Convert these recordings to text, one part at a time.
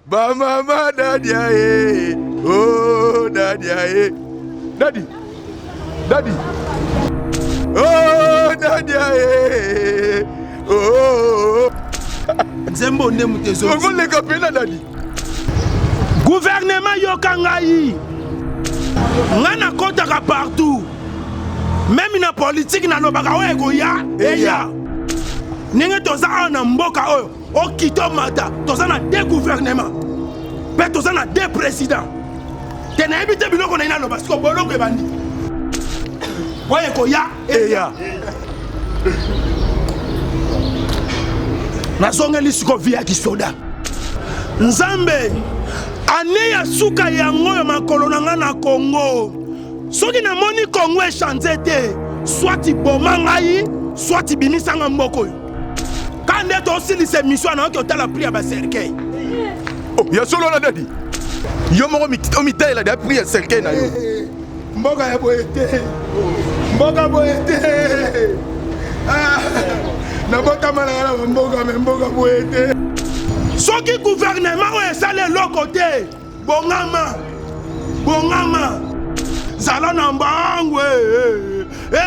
Ba mama daddy aye. Oh daddy aye. Daddy. Daddy. Oh daddy aye. Oh. Nzembo ne mutezo. On les capena daddy. Gouvernement yokangai. Ngana kotaka partout. Même na politique na lobaka oyo ekoya eya. Ninge toza na mboka oyo okito mata toza na deux gouvernements. Pe toza na deux présidents. Tena ebite biloko na ina loba siko boloko ebandi. Oyo ekoya eya. Nazongeli siko via kisoda. Nzambe ane ya suka yango yo makolo na nga na Congo. Soki na moni Congo e chante te, soit iboma ngai, soit ibimisa nga mboko yo. Kande to osilisa mission na oki otala priya ba serkei. Oh, ya solo na daddy. Yo moko omitaela da priya serkei na yo. Mboka ya boete. Mboka boete. Ah, na bota malala mboka me mboka boete. Soki gouvernement o esale lokote, bongama. Bongama. Zala na mbangu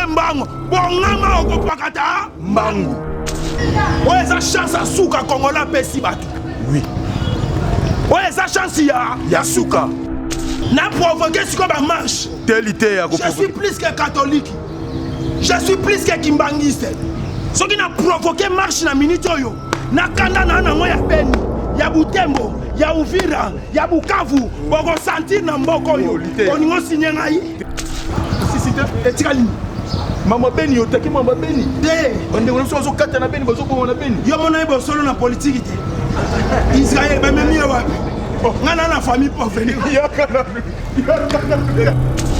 mbangu bongama okopakata mbangu oyo eza chance ya suka kongola pesi bato. Oui. Oyo eza chance ya suka na provoquer siko ba marche Télité ya je suis plus que catholique, je suis plus que kimbangiste. Soki na provoquer marche na minute oyo na kanda na nango ya Beni ya Butembo ya Uvira ya Bukavu boko sentir na mboko yo oningo signé ngai sisite etikali mama Beni otaki mama Beni de onde ngona so kata na Beni bazo bomona Beni yo mona ibo solo na politique te Israël ba memi wapi ngana na famille pauvre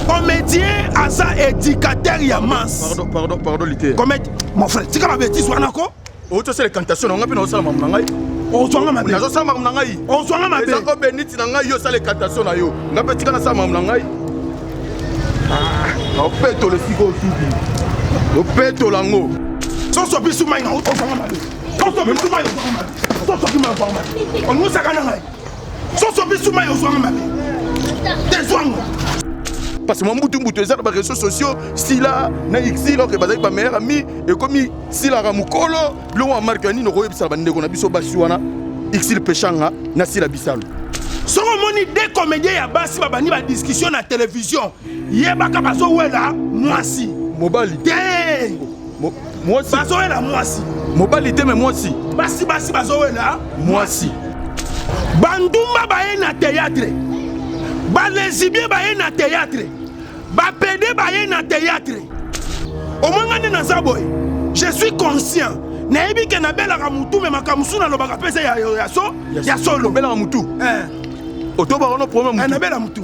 comédien asa éducateur ya masse pardon lité comédien mon frère tika ba bêtise wana ko o to c'est les cantations on ngapi na osala mama ngai o zwanga mabe nazo sala mama ngai o zwanga mabe eza ko beniti na ngai yo sala les cantations na yo ngapi tika na sala mama ngai ah opeto le sigo osubi opeto lango so so bisu mai na o zwanga mabe so so bisu mai o zwanga mabe so so bisu mai o zwanga mabe on musa kana ngai so so bisu mai o zwanga mabe te zwanga parce que mon mbutu eza na réseaux sociaux sila na xilo ke bazali ba meilleur ami et comme sila ra mukolo lo wa markani no koyebisa bandeko na biso basi wana xil pechanga na sila bisalo so moni des comédiens ya basi babani ba discussion na télévision yebaka bazo wela mwasi mobali te mwasi bazo wela mwasi mobali te mais mwasi basi bazo wela mwasi bandumba baye na théâtre ba lesbien baye na théâtre ba pédé baye na théâtre au moins na zaboy je suis conscient na yebi ke na bela ka mutu me makamusu na lobaka pesa ya solo bela ka mutu otoba ono problème mutu na bela mutu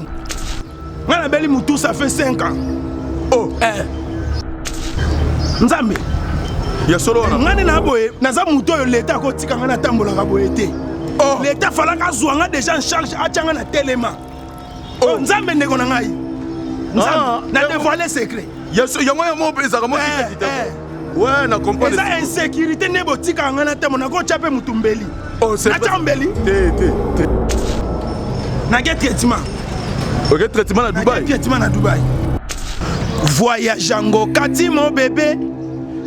ngana beli mutu ça fait 5 ans oh nzambe ya solo wana ngani na boye naza mutu oyo leta ko tika ngana tambola ka boye te oh leta falaka zwanga déjà en charge atanga na telema oh nzambe ndeko na ngai nzambe na dévoiler secret yeso yango ya mo pesa ka mo tika ouais na comprendre ça insécurité ne botika ngana temo na ko chape mutumbeli oh c'est na chambeli te na get traitement ok traitement na Dubaï traitement na Dubaï voyage ango kati mon bébé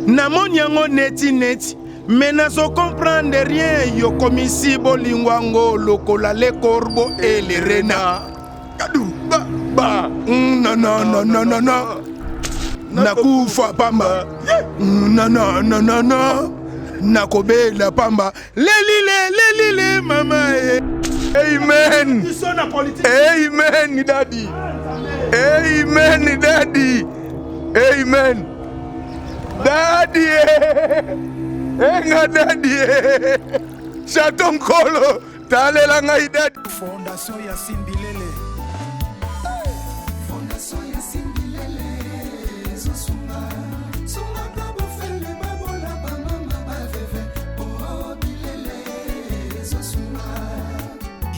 na monyango neti mais nazo comprendre rien yo komisi bolingwango lokola le corbeau et les renards kadu ba non nakufa pamba non nakobela pamba lelile mama amen amen daddy amen daddy amen daddy enga daddy chaton kolo talela ngai daddy fondation ya Simbilele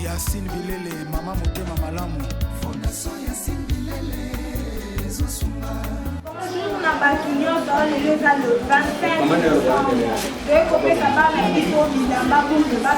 Yacine Bilele, Mama Motema Malamu. Fondation Yacine Bilele, Zosunga. On a bâti le 25 décembre. De copier sa barre et il faut mis en bas pour ne pas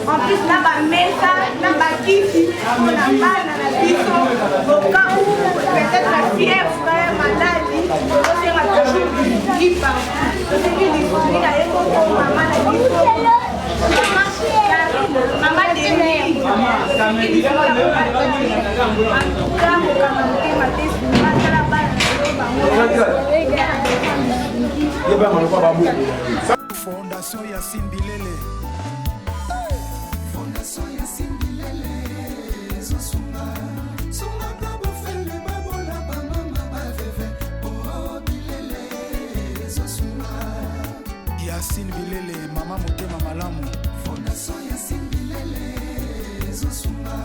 En plus, là, ma mesa, là, ma kiki, on a mal dans la biso, au cas où peut-être la fièvre, frère, maladie, c'est ma toujours qui parle. C'est lui qui dit, il a écho pour maman, la biso. Maman de lui, il dit, en tout cas, au Cameroun, ma tête, ma tête, Fondation Yacine Bilele. Fondation Yacine Bilele. Zosunga. Sunga kabo fele babola bamama baveve. Oh Bilele. Zosunga. Yacine Bilele, mama motema malamu. Fondation Yacine Bilele. Zosunga.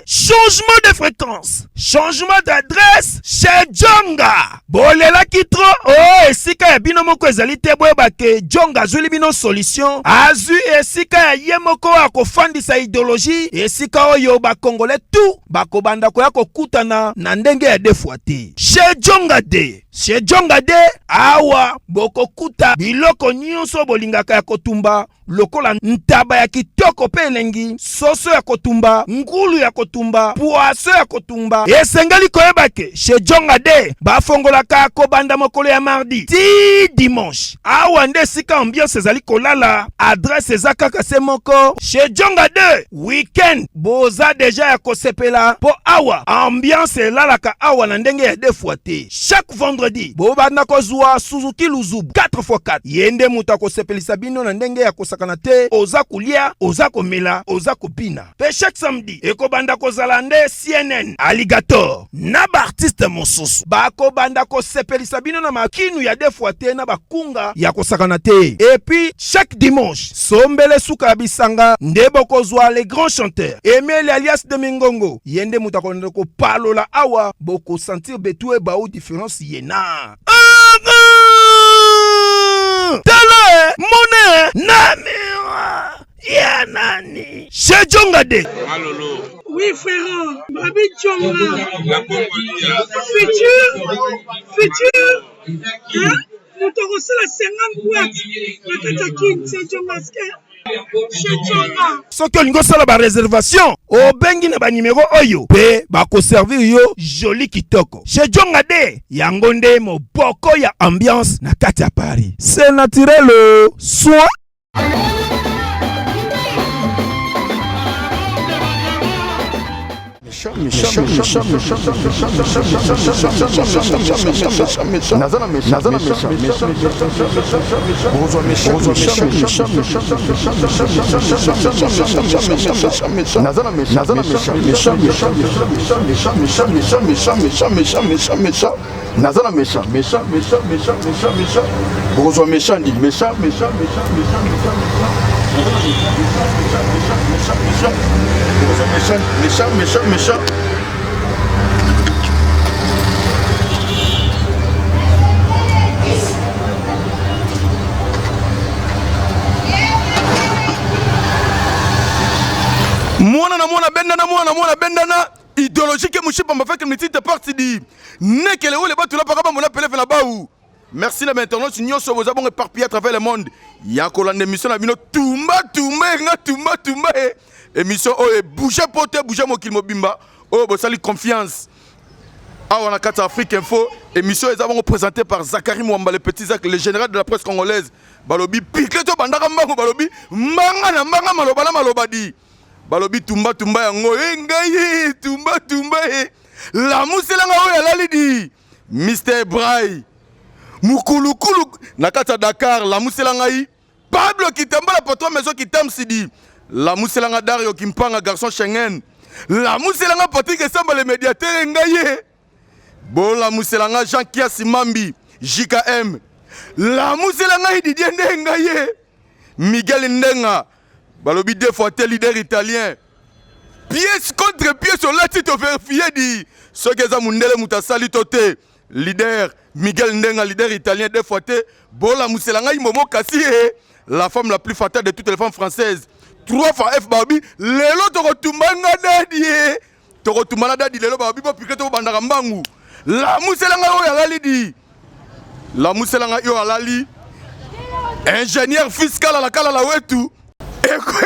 Changement de fréquence, changement d'adresse chez Djonga. Bolela kitro, oh esika ya bino moko ezali te boyeba ke Djonga azuli bino solution. Azu esika ya ye moko akofandisa idéologie, esika oyo bakongole tout bakobanda koya kokutana na ndenge ya defwa te. Chez Djonga de, chez Djonga de awa bokokuta biloko nyonso bolingaka ya kotumba lokola ntaba ya kitoko pe elengi, soso ya kotumba, ngulu ya kotumba, poaso ya kotumba. Esengeli koyeba ke chez Djonga de bafongolaka kobanda mokolo ya mardi ti dimanche. Awa nde sika ambiance ezali kolala, adresse eza kaka se moko. Chez Djonga de weekend boza deja ya kosepela po awa ambiance elalaka awa na ndenge ya defwa te. Chaque vendredi bobanda kozwa Suzuki Luzubu 4x4 yende muta kosepelisa bino na ndenge ya kosakana te, oza kulia, oza komela, oza kopina. Pe chaque samedi ekobanda kozala nde CNN Alligator na ba artiste mosusu bakobanda kosepelisa bino na makinu ya defwa te na bakunga ya kosakana te. Et puis chaque dimanche sombele suka bisanga nde bokozwa les grands chanteurs Emile alias de Mingongo yende muta konde ko palola awa boko sentir betue ba ou différence yena. Tele mone namira ya nani chez Djonga de. Malolo. Oui frère, Babi Djonga. Futur. Hein? Nous te reçons la 50 boîtes. La Katakin, c'est Djonga. Soki olingo sala ba réservation obengi na ba numéro oyo pe bako servir yo joli kitoko. Chez Djonga de yango nde moboko ya ambiance na kati ya Paris. C'est naturel soit méchant. Mwana bendana idéologique mushipa m'a fait que petite partie dit nekele ou les batu la paraba mon appelé fait là-bas où. Merci la maintenant signor so vous avons éparpillé à travers le monde. Ya kolande émission na bino tumba émission oh bouger pote bouger mokil mobimba oh bo sali confiance. Ah on a 4 Afrique Info émission les avons présenté par Zachary Mwamba le petit Zach le général de la presse congolaise. Balobi pique to bandaka mbango balobi mbanga na mbanga maloba na malobadi. Balobi tumba yango ngai tumba la muselanga oyo alali di Mr Bray Mukulukulu nakata Dakar la muselanga yi Pablo Kitamba la patron maison Kitam Sidi La Mousselanga Dario Kimpanga, garçon Schengen. La Mousselanga Patrick Samba, le médiateur Ngaye. Bon, la Mousselanga Jean Kiasi Mambi, JKM. La Mousselanga Didier Ngaye. Miguel Ndenga. Balobi deux fois leader italien. Pièce contre pièce sur la titre vérifié dit. Ce que ça Mundele Moutasali Toté. Leader Miguel Ndenga, leader italien deux fois té. Bon, la Mousselanga Momo Kassi. La femme la plus fatale de toutes les femmes françaises. 3 fois F Babi. Lelo Torotumanga Dadi. Torotumanga Dadi. Lelo Babi. Piqueto Bandarambangu. La Mousselanga Oyalali dit. La Mousselanga Oyalali. Ingénieur fiscal à la Kala la Wetu. Et quoi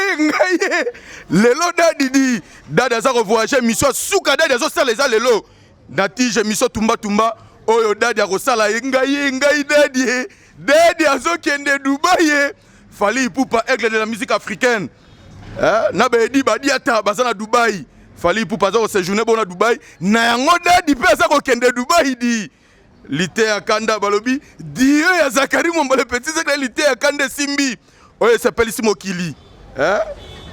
Lelo Dadi dit. Dadi a revoyagé. Mission Souka Dadi a ça les a lelo. Natije Mission Tumba Tumba. Oyo Dadi a resala. Ngaye Dadi. Dadi a kende Dubaï. Fali Poupa aigle de la musique africaine. Nabe di badi ata bazana Dubaï. Fali Poupa za séjourner bon à Dubaï. Na yango Dadi pe za ko kende Dubaï di. Lité à Kanda balobi. Dieu ya Zakari mon le petit c'est lité à Kanda Simbi. Oye s'appelle ici Mokili.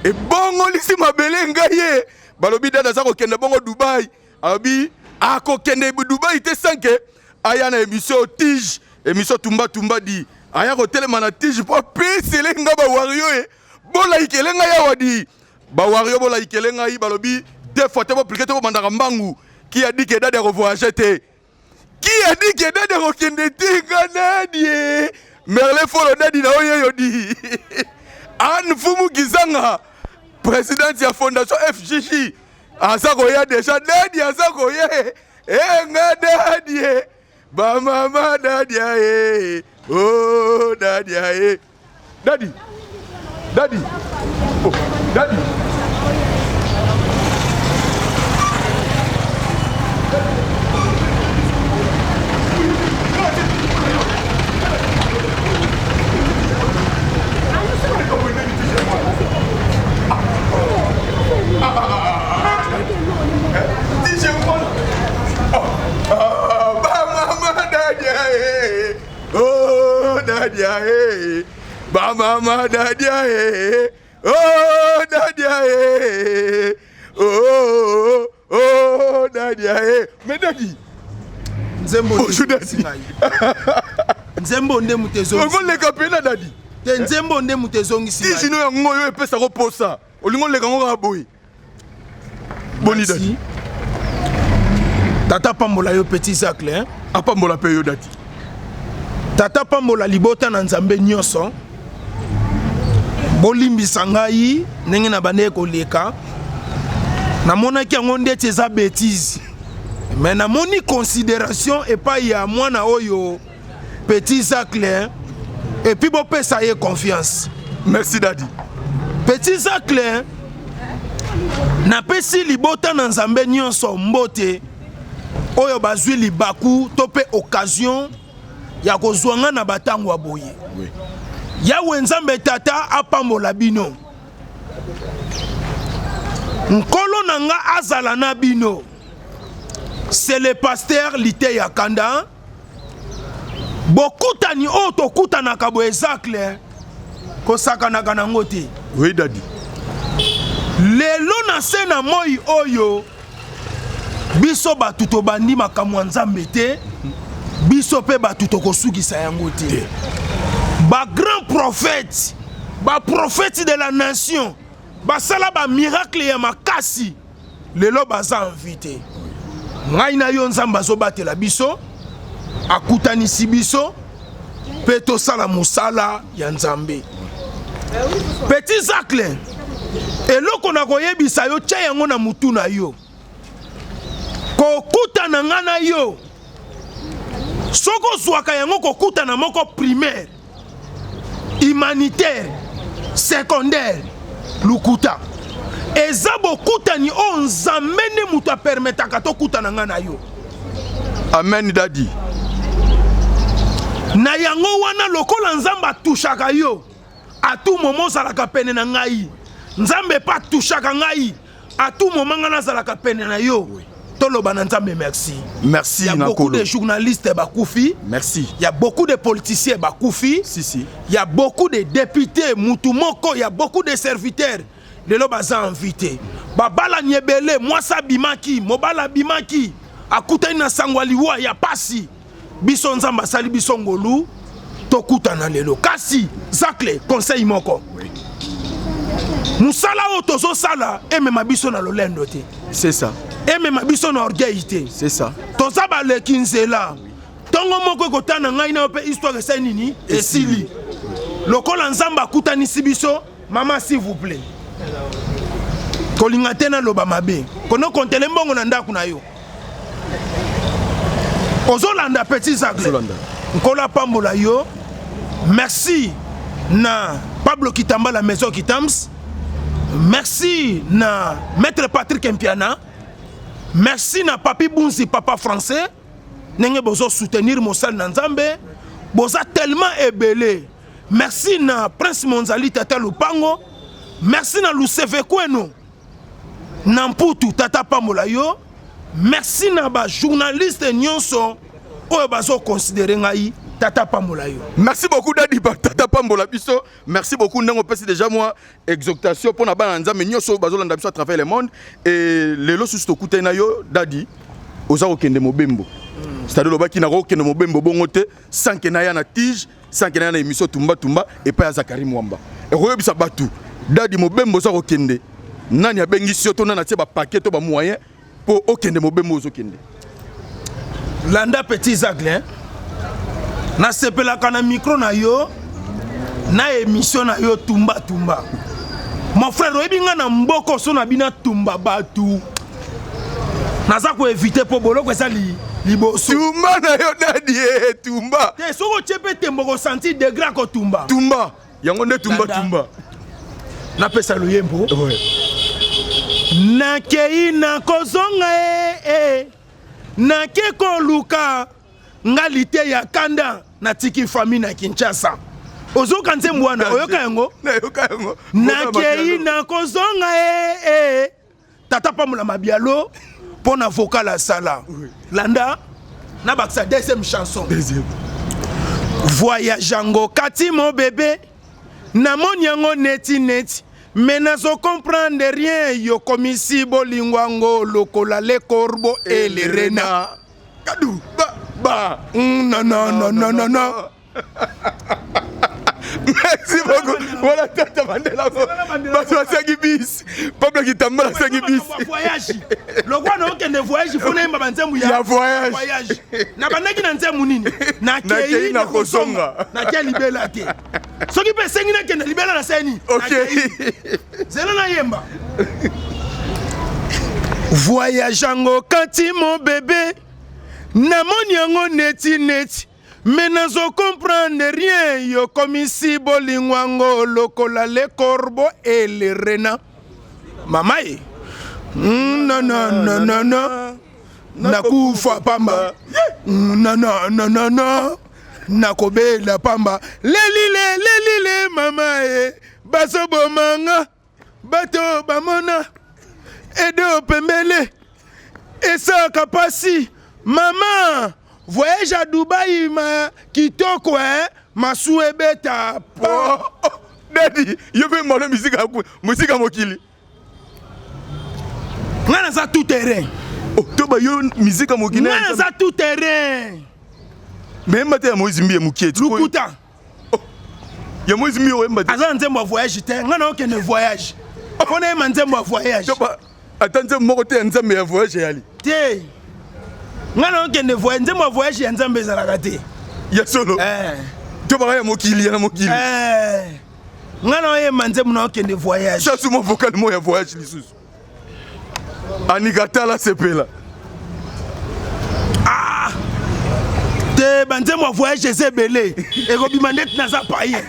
Et bongo lisi mabele ngaye. Balobi Dadi za ko kende bongo Dubaï. Abi a ko kende Dubaï te sanke. Aya na émission Tige, émission Tumba Tumba di. Aya ko telemana Tige po pesele nga ba wario e. Bola ikelenga ya wadi. Ba wario bola ikelenga yi balobi deux fois te bo pliquer te bo mandaka mbangu. Qui a dit que Dadi revoyager te? Qui a dit que Dadi rekende te Dadi? Merle Folo Dadi na oye yo di. Anne Fumu Gizanga, président de la fondation FJJ. Azako ya déjà Dadi azako ye. Nga Dadi. Ba mama Dadi aye. Oh Dadi aye. Dadi. Dadi. Oh, Dadi. Oh, Dadi aye. Ba mama Dadi aye. Oh, Dadi aye. Oh, Dadi aye. Mais Dadi. Nzembo. Bonjour Dadi. Nzembo nde mutezo. On le capena Dadi. Te Nzembo nde mutezo ngisi. Si jino ya ngoyo epesa ko posa. Olingo le kango ka boy. Boni Dadi. Tata Pambola yo petit sacle hein. Apambola pe yo Dadi. Tata Pambola libota na Nzambe nyonso. Bolimbisa ngai ndenge na bande koleka. Namonaki yango ndeti eza bêtise. Mais namoni considération et pas ya mwana oyo petit sacle et puis bopesa ye confiance. Merci Dadi. Petit sacle na pesi libota na Nzambe nyonso mbote oyo bazwi libaku to pe occasion ya kozwanga na batango aboye. Oui. Yawe Nzambe tata apambola bino. Nkolo nanga azala na bino. C'est le pasteur Lité Yakanda. Bokutani o tokutana kabo ezakle kosakana kana ngote. Oui Dadi. Lelo na sena moi oyo biso batu to bandi makamwa Nzambe te. Biso pe batu to kosukisa yango te. Ba grand prophète, ba prophète de la nation, ba sala ba miracle ya makasi. Lelo baza invité. Ngai na yo Nzambe azobatela biso, akutanisi biso, pe tosala musala ya Nzambe. Petit Zacle, eloko na koyebisa yo tia yango na mutu na yo. Kokutana nga na yo. Soko zwaka yango kokutana moko primaire, humanitaire, secondaire, lukuta. Eza bokutani o Nzambe ne mutu a permetaka to kutana nga na yo. Amen Dadi. Na yango wana lokola Nzambe atushaka yo, a tout moment zalaka pene na ngai. Nzambe pa tushaka ngai, a tout moment nga nazalaka pene na yo. Toloba na Nzambe merci. Merci. Il y a beaucoup de journalistes bakoufi. Merci. Il y a beaucoup de politiciens bakoufi. Si. Il y a beaucoup de députés Moutoumoko, il y a beaucoup de serviteurs lelo baza invité babala nyebele mwasa bimaki mobala bimaki akutani na sango liwa ya pasi biso nzamba asali biso ngolu tokutana lelo kasi zakle conseil moko musala o tozo sala emema biso na lolendo te c'est ça emema biso na orgueil te c'est ça toza baleki nzela tongo moko ekotana ngai na pe histoire esa nini esili lokola nzamba akutanisi biso mama s'il vous plaît kolinga te na loba mabe kono kontele mbongo na ndako na yo ozolanda petit zagle nkola pambola yo merci na Pablo Kitamba la maison Kitams merci na maître Patrick Mpiana merci na Papi Bunzi papa français nenge bozo soutenir mosal na nzambe boza tellement ebele merci na Prince Monzali Tata Lupango merci na Luseve Kweno na Mputu Tata Pambola yo merci na ba journaliste nyonso oyo bazo considérer ngai Tata Pambola yo. Merci beaucoup Dadi Tata Pambola biso. Merci beaucoup ndango pesi déjà moi exhortation pour na ba nzambe nyonso bazolanda biso à travers le monde et lelo susu tokutena yo Dadi oza okende mobembo. C'est-à-dire le baki na okende mobembo bongote sans que na ya na tige, sans que na ya na émission tumba et pas ya Zakari Mwamba. Et royebisa batu Dadi mobembo oza okende. Nani abengi sioto na tie ba paquet to ba moyen pour okende mobembo ozo kende. Landa petit Zagle na sepelaka na micro na yo na émission na yo tumba mon frère oyebi nga na mboko so na bina tumba batu naza ko éviter po boloko esa liboso tumba na yo Dadi tumba te soko chepe tembo ko sentir degré ko tumba yango nde tumba na pesa loyembo na kei na kozonga na ke koluka ngalite ya kanda na tiki famille na Kinshasa ozoka nzembo wana oyoka yango na kei na kozonga Tata Pambola mabialo pour na vocal à sala landa na baksa deuxième chanson voyage yango kati mon bébé na mon yango neti mais nazo comprendre rien yo komisi bolingwango lokola le corbeau et les renards kadou ba non merci beaucoup voilà Tata Mandela baso asengi bis Pablo Kitamba asengi bis voyage lokwa na okende voyage fona imba banzembu ya voyage na bandaki na nzembu nini na kei na kozonga na kei libela te soki pe sengi na kende libela na seni okay zela na yemba voyage yango kati mon bébé na moni yango neti mais nazo comprendre rien yo komisi bolingwango lokola le corbeau et les renards mamae non nakufa pamba non nakobela pamba lelile mamae basobomanga bato bamona edo pembele esaka pasi mama voyage à Dubaï ma kitoko masu ebeta Dadi yo pe molo musique mokili ngana za tout terrain to ba yo musique mokili ngana za tout terrain même mate ya Moïse Mbiye mukieti lukuta ya Moïse Mbiye o mbate aza nzembo voyage te ngana okende voyage fona ema nzembo voyage to ba atanze moko te nzembo ya voyage yali te ngana okende voyage nzembo voyage ya nzambe ezalaka te ya solo to ba ya mokili ya mokili ngana oyema nzembo na okende voyage chasse mo vocal mo ya voyage lisusu anikatala sepela te banzembo voyage ezebele ekobima ndeti naza paye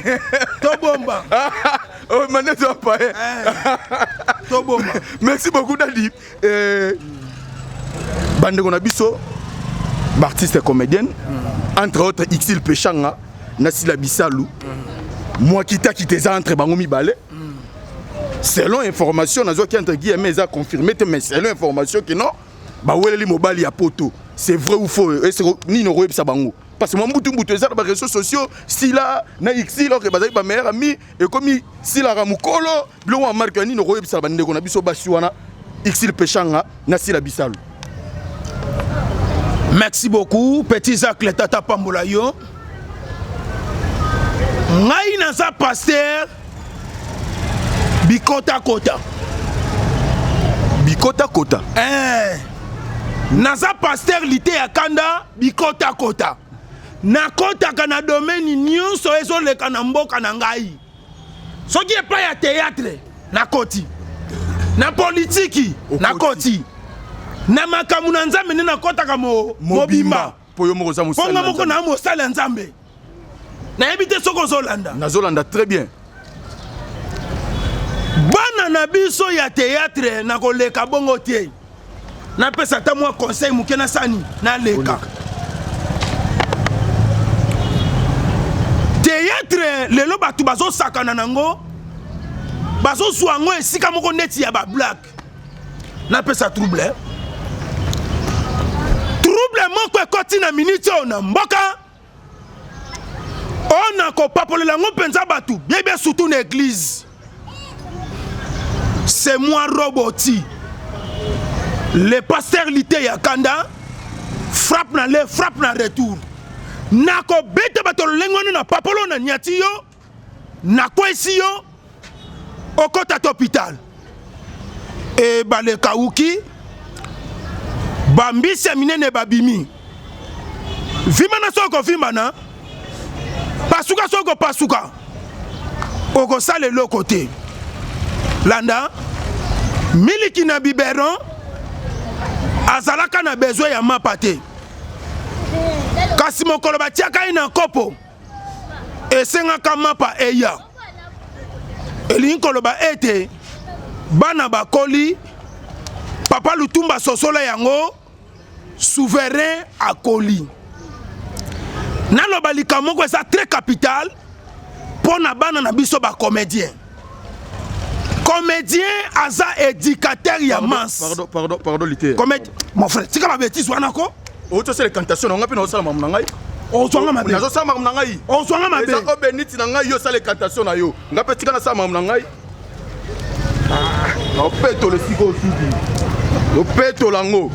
tobomba manette va paye tobomba merci beaucoup Dadi bandeko na biso artiste comédienne entre autres Ixil Pechanga Nasila Bisalou moi kita kiteza entre bango mibale selon information nazo ki entre guillemets ça confirmé mais selon information que non ba weleli mobali ya poto c'est vrai ou faux ni no royebisa bango parce que moi mbutu eza na réseaux sociaux sila na xi alors que bazali ba meilleur ami et comme sila ramukolo bilo wa marque ni no koyebisa ba ndeko na biso basi wana xi peshanga na sila bisalo. Merci beaucoup petit Jacques le tata pambola yo. Ngai naza pasteur bikota kota. Bikota kota. Naza pasteur lité ya kanda bikota kota. Na kota kana domaine nyonso ezoleka na mboka na ngai. Soki epa ya théâtre na koti. Na politiki na koti. Na makamu na nzambe na kota ka mobimba. Poyo moko za musala. Ponga moko na mosala nzambe. Na ebite soko zolanda. Na zolanda très bien. Bana na biso ya théâtre na koleka bongo tie. Na pesa ta moi conseil mukena sani na leka. Théâtre lelo batu bazo sakana nango. Bazo suango esika moko neti ya ba black. Na pesa trouble. Trouble moko ekoti na minute na mboka. On a ko papolela ngo penza batu. Bien surtout na église. C'est moi Roboti. Le pasteur Lité Yakanda frappe na le frappe na retour. Nako bete bato lengono na papolo na nyati yo. Nako esi yo. Okota hôpital. E bale kauki. Bambisi minene babimi. Vimana soko vimana. Pasuka soko pasuka. Oko sale lo côté. Landa miliki na biberon azalaka na besoin ya mapate kasi mokolo batiaka ina kopo esengaka mapa eya elingi koloba ete bana bakoli papa Lutumba sosola yango souverain akoli naloba likambo moko eza très capital pona bana na biso ba comédien. Comédien aza éducateur ya mans. Pardon, Lité. Comédien. Mon frère, tu as la bêtise wana ko? O to c'est les cantations, on a pas osala mamu ngai. O zwanga mabe. Na zo sama mamu ngai. O zwanga mabe. Eza ko beniti na ngai yo sala les cantations na yo. Nga pe tika na sama mamu ngai. O peto le siko subi. O peto lango.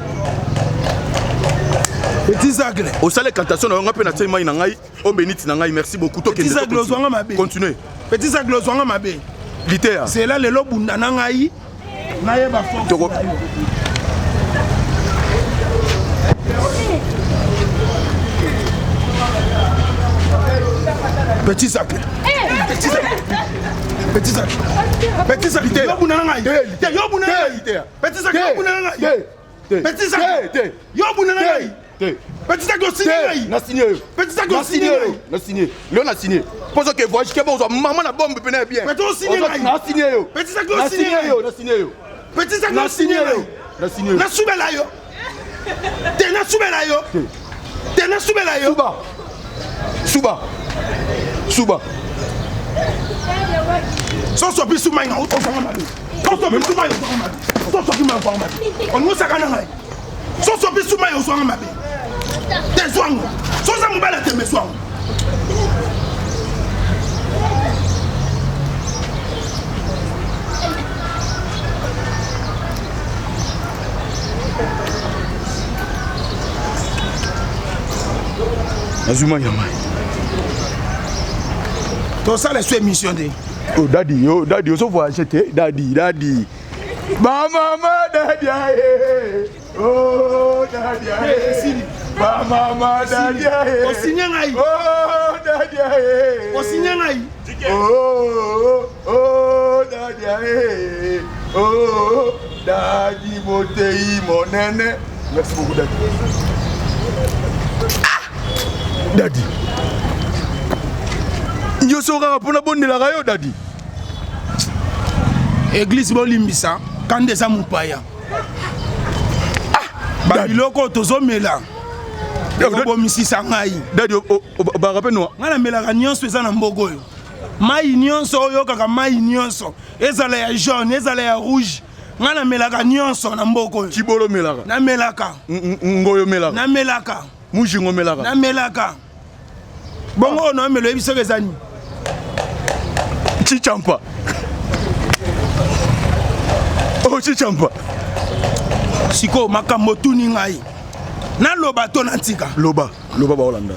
Petit Zagle. O sala les cantations na nga pe na tsema na ngai. O beniti na ngai, merci beaucoup. Petit Zagle o zwanga mabe. Continuez. Petit Zagle o zwanga mabe. Lité. C'est là le lobunda na ngai. Na yeba fo. Petit Zacle. Petit Zacle. Petit Zacle. Petit Zacle. Yo buna na ngai. Yo buna na ngai. Petit Zacle yo buna na ngai. Petit Zacle. Yo buna na ngai. Petit Zacle aussi ngai. Na signé. Petit Zacle aussi ngai. Na signé. Léon a signé. Pose que voyage que bon maman la bombe peine bien. Petit aussi ngai. Na signé yo. Petit Zacle aussi ngai. Na signé yo. Petit Zacle aussi ngai. Na signé. Na subela yo. Te na subela yo. Te na subela yo. Suba. Soso bisu mainga o fanga mabe. Soso bisu mainga o fanga mabe. Soso bisu mainga o fanga mabe. On mo sakana ngai. Soso bisu mainga o fanga mabe. Te zwango. Soso mbala te me zwango. Azuma yamai. To ça les émission de. Oh daddy, on se voit acheter. Daddy. Mama, daddy, oh daddy, mama, daddy, O signé ngai. oh daddy, O signé ngai. oh daddy, oh daddy, motei monene. Merci beaucoup daddy. Daddy. Yo sora pour la bonne de la rayo daddy. Église bolimbisa quand des amupaya. Ba biloko tozomela. Eko misisa ngai. Daddy ba rappelle nous. Ngala melaka nyonso eza na mbogo yo. Mai nyonso oyo kaka mai nyonso. Ezala ya jaune, ezala ya rouge. Ngala melaka nyonso na mbogo yo. Chibolo melaka. Na melaka. Ngoyo melaka. Na melaka. Mujingo melaka. Na melaka. Bongo non mais le biso kezani. Chichampa. Oh Chichampa. Siko makambo tuni ngai. Na loba to na ntika. Loba ba Holanda.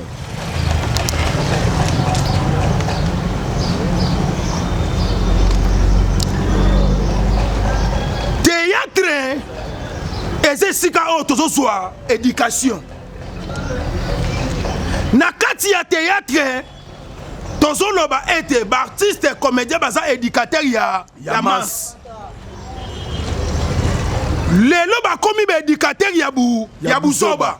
Théâtre et sika o tozo soa éducation. Na kati ya théâtre tozo loba ete ba artiste comédien baza éducateur ya masse. Lelo ba komi ba éducateur ya busoba.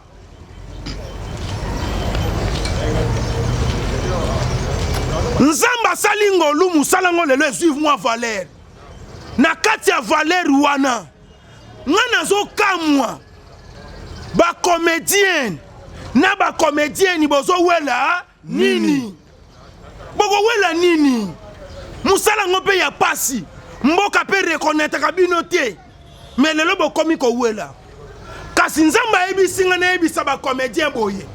Nzamba salingo lu musalango lelo suivre moi Valère. Na kati ya Valère wana. Ngana zo kamwa. Ba comédien na ba comédien ni bozo wela nini. Boko wela nini. Musalango pe ya pasi. Mboka pe reconnaître kabinote. Mais lelo bo komi ko wela. Kasi nzamba ebisinga na ebisa ba comédien boye.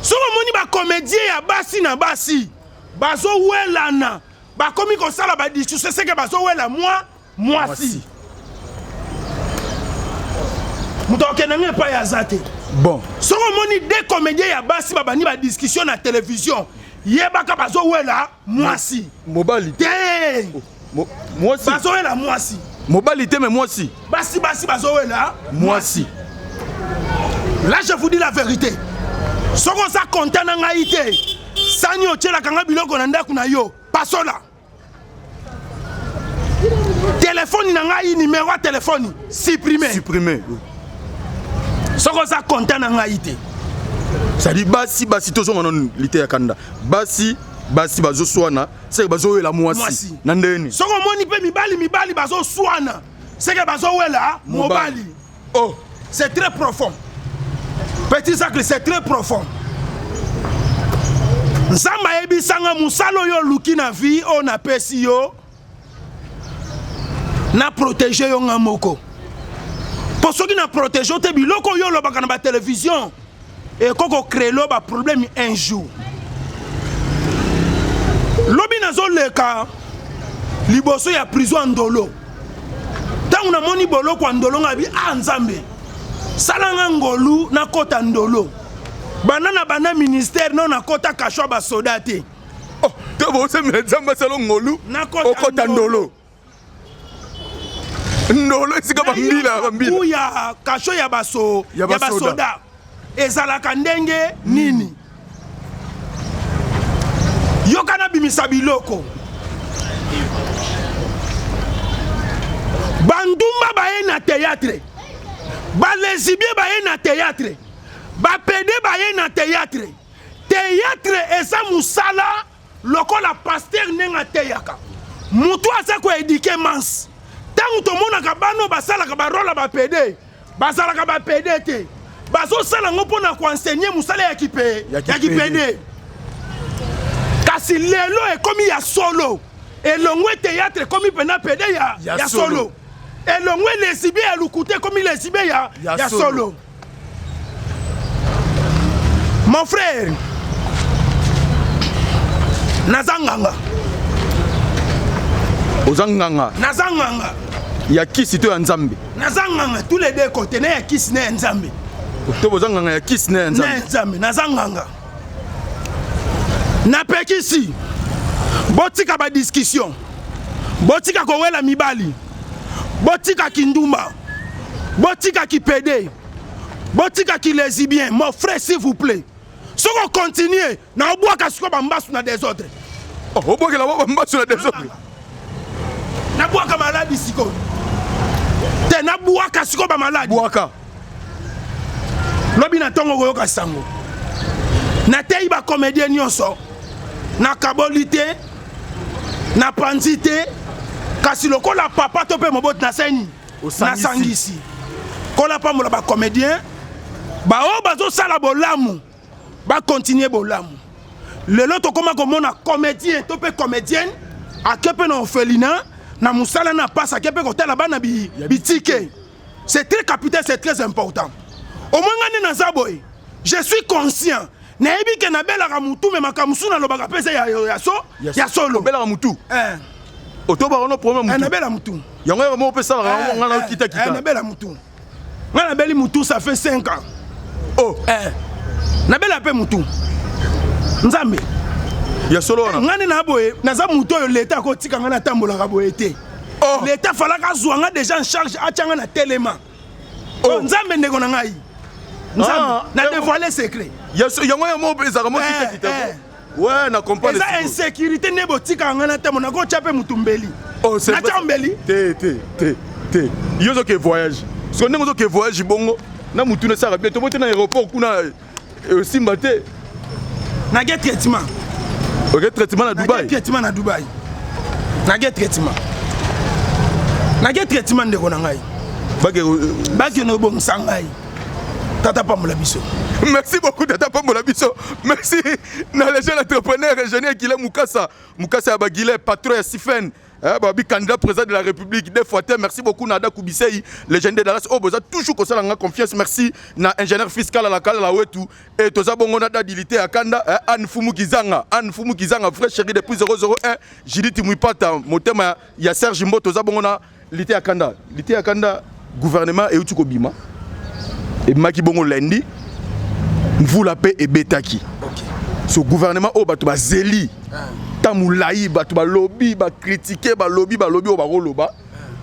Soko moni ba comédien ya basi na basi. Bazo wela na. Ba komi ko sala ba discussion c'est que bazo wela moi si. Mutoke na nge pa ya zate. Bon. Soko moni des comédiens ya basi ba bani ba discussion na télévision. Yebaka bazo wela moi si. Mobilité. Moi si. Bazo wela moi si. Mobilité mais moi si. Basi bazo wela moi si. Là je vous dis la vérité. Soko sa content na ngai te. Sani ochela kanga biloko na ndaku na yo. Pasola. Téléphone na ngai numéro de téléphone supprimé. Supprimé. Soko sa content na ngai te. Ça dit basi tozo ngona lité ya kanda. Basi bazo swana, c'est que bazo wela mwasi. Nandeni. Soko moni pe mibali bazo swana. C'est que bazo wela mobali. Oh, c'est très profond. Petit sacle, c'est très profond. Nzamba ebisanga musalo yo luki na vie o na pesi yo. Na protéger yo ngamoko. Pour ceux qui na protéger te biloko yo lo baka na ba télévision. Et koko créer lo ba problème un jour. Lobi nazo leka liboso ya prison ndolo. Tangu na moni boloko ndolo ngabi nzambe. Salanga ngolu na kota ndolo. Bana ministère non na kota kashwa ba soldate. oh, to bo se me nzamba salo ngolu. Na kota ndolo. Ndolo esika bambila. Uya kasho ya baso ya basoda. Ezalaka ndenge nini? Yokana bimisa biloko. Bandumba baye na théâtre. Ba lesbien baye na théâtre. Ba pédé baye na théâtre. Théâtre eza musala lokola pasteur nenga teyaka. Mutu asa ko éduquer mans. Tangu to monaka bano basala ka barola ba pédé. Basala ka ba pédé te. Bazo sala ngopo na ko enseigner musala ya kipédé. Kasi lelo e komi ya solo. Elongwe théâtre komi pena pédé ya solo. Elongwe lesibie ya lukute komi lesibie ya solo. Mon frère, Nazanganga. Ozanganga. Nazanganga. Ya kisi to ya nzambe. Nazanganga tous les deux côtés na ya kisi na nzambe. To bozanganga ya kisi na nzambe. Na nzambe nazanganga. Na pekisi. Botika ba discussion. Botika ko wela mibali. Botika kindumba. Botika ki pédé. Botika ki lesbien. Mon frère s'il vous plaît. Si on continue, na oboa kasiko bambasu na des autres. Oh, oboa la bambasu na des autres. Na boa ka maladi siko. Te na boa kasiko ba maladi. Boaka. Lobi na tongo koyoka sango. Na tei ba comédien nyonso. Na kabolité. Na pansité. Kasi lokola papa to pe mobot na seni. Na sangisi. Kola pa mola ba comédien. Ba o bazo sala bolamu. Ba continuer bolamu. Lelo to koma komona comédien to pe comédienne akepe na orphelinat na musala na passe akepe kotala bana bitike. C'est très capital, c'est très important. Au moins ngani na zaboy. Je suis conscient nayebi ke nabelaka mutu me makamusu nalobaka pesa ya solo obelaka mutu otoba ono problème mutu nabela mutu yango ya mo pesa la ngana kita nabela mutu ngana beli mutu ça fait 5 ans oh nabela pe mutu nzambe ya solo wana ngani na boye naza mutu oyo leta ko tika ngana tambolaka boye te leta falaka zwanga déjà en charge atanga na telema nzambe ndeko na ngai nzambe na dévoiler secret yango ya mo pesa ka mo kita ouais na comprendre ça insécurité ne botika ngana tamo na ko chape mutumbeli c'est na chambeli te yozo ke voyage parce que ndenge ke voyage bongo na mutu na sara bien to bote na aéroport kuna simba te na get traitement ok traitement na Dubaï traitement na Dubaï na get traitement ndeko na ngai baki no bon sangai tata pamola biso. Merci beaucoup tata pamola biso. Merci na les jeunes entrepreneurs ingénieurs Guilé Mukasa Abagilé patron ya Sifen babi candidat président de la République des fois. Merci beaucoup Nada Koubisei légendaire Dallas Oboza toujours comme ça confiance. Merci na ingénieur fiscal à la Kala la Wetu et toza bongo na dilité à Kanda Anne Fumu Kizanga frère chéri depuis 001 Judith Mouipata motema ya Serge Mbo toza bongo na lité à Kanda gouvernement et utuko bima et maki bongo lundi mvula pe et betaki ce gouvernement o bato ba zeli tamulayi bato ba lobby ba critiquer ba lobby o ba roloba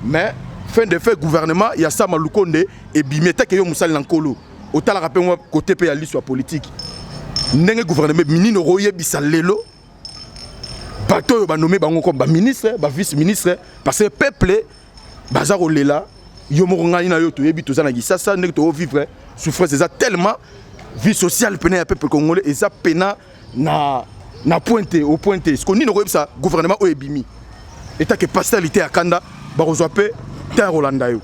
mais fin de fait gouvernement ya sama lukonde et bimeta ke yo musali nankolo otala ka pe moi côté pe ya l'histoire politique ndenge gouvernement minino roye bisalelo bato yo ba nommé bango comme ba ministre ba vice ministre parce que peuple bazaro lela yo morongani na yo to yebi to za na gisasa ndenge to vivre souffrance ça tellement vie sociale pena ya peuple congolais et ça pena na pointé au pointé ce qu'on dit no ça gouvernement o ebimi état que pastoralité à Kanda ba rozwa pe terre Rolanda yo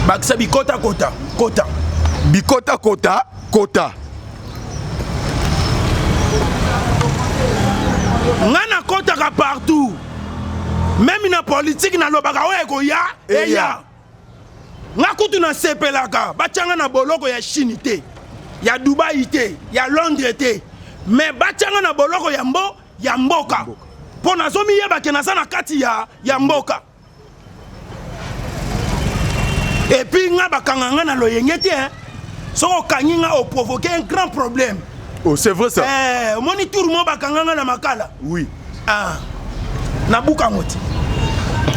bakisa bikota ngana kota ka partout même na politique na lobaka oye ko ya nga kutu na sepelaka bachanga na boloko ya Chine te ya Dubai te ya Londres te mais bachanga na boloko ya mboka po na zomi yeba ke na sana kati ya mboka et puis nga bakanga na loyenge te soko kanginga o provoquer un grand problème. Oh c'est vrai ça. Moni tour mo bakanga na makala. Oui. Na buka ngoti.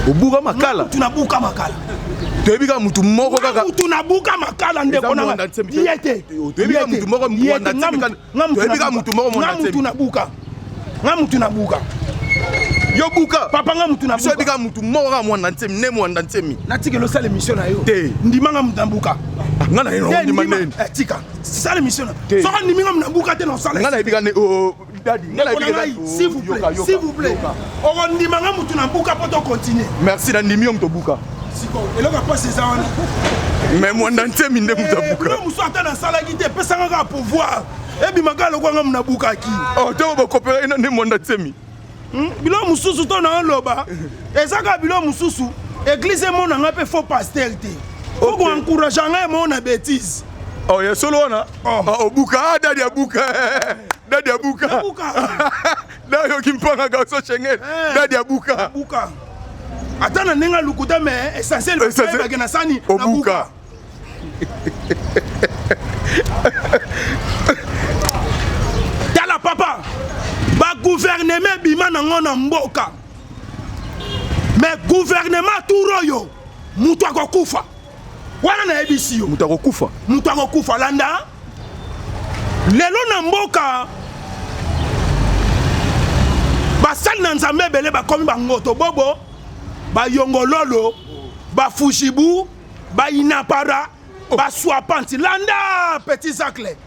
Obuka makala. Tu na buka makala. Tebika mutu moko kaka. Mutu na buka makala ndeko na. Yete. Tebika mutu moko mwanda tebika. Tebika mutu moko mwanda tebika. Mutu na buka. Mutu na buka. Yo buka. Papa nga mutu na buka. Tebika mutu moko mwanda temi ne mwanda temi. Na tike lo sale mission na yo. Te. Ndimanga mutu na buka. Ngana ino ndima nene. Tika. Sale mission na. Soko ndiminga na buka te no sale. Ngana ebika ne s'il vous plaît. On dit manga mutu na buka poto continuer. Merci na ndimi to buka. Siko, eloko pas ces wana. Mais moi ndante minde mutu buka. Musu ata na sala gite pesa nga pouvoir. Ebi makalo kwa nga mna buka ki. Oh, to ba coopérer na ndimo ndatemi. Bilo mususu to na loba. Ezaka bilo mususu. Église mo na nga pe faux pasteur te. Faut qu'on encourage nga mo na bêtise. Oh, ya solo wana. Oh, buka dadi abuka. Dadi abuka. Dayo kimpanga gaso Schengen. Dadi abuka. Abuka. Atana nenga lukuta me essentiel ba ke na sani abuka. Tala papa. Ba gouvernement bima na ngona mboka. Mais gouvernement turoyo mutu akokufa. Wana na ebisi yo. Mutu akokufa landa. Lelo na mboka basali na nzambe ebele bakomi bangoto bobo bayongololo bafushibu bayinapara baswapanti landa petit sacle